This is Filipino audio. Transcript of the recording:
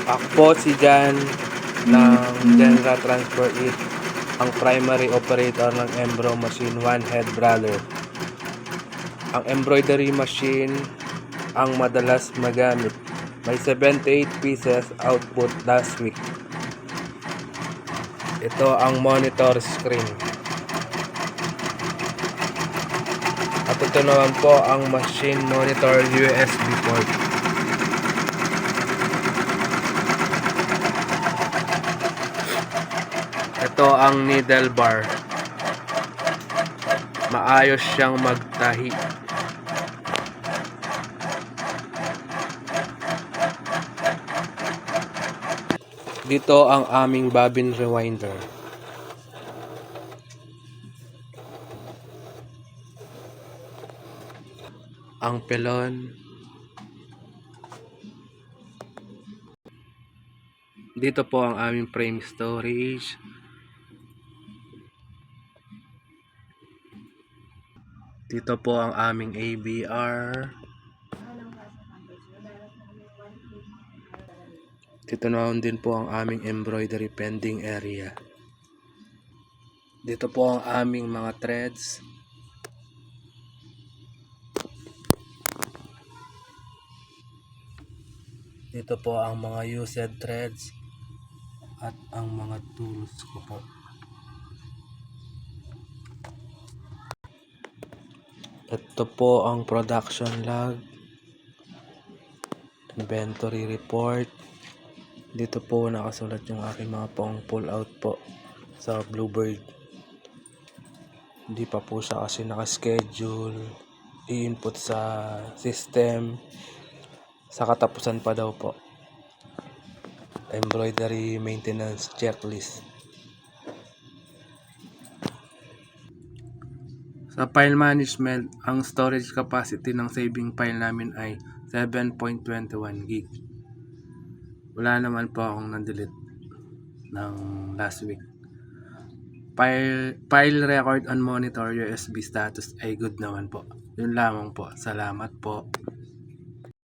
Ako po si Jan ng Genra Transfer It, ang primary operator ng Embro Machine One Head Brother. Ang embroidery machine ang madalas magamit. May 78 pieces output last week. Ito ang monitor screen. At ito naman po ang machine monitor USB port. Ito ang needle bar. Maayos siyang magtahi. Dito ang aming bobbin rewinder. Ang pelon. Dito po ang aming frame storage. Dito po ang aming ABR. Dito naman din po ang aming embroidery pending area. Dito po ang aming mga threads. Dito po ang mga used threads at ang mga tools ko po. Ito po ang production log, inventory report. Dito po nakasulat yung aking mga pang pull out po sa Bluebird. Hindi pa po siya kasi nakaschedule, i-input sa system. Sa katapusan pa daw po. Embroidery maintenance checklist. Sa file management, ang storage capacity ng saving file namin ay 7.21 gig. Wala naman po akong na-delete ng last week. File record on monitor USB status ay good naman po. Yun lamang po. Salamat po.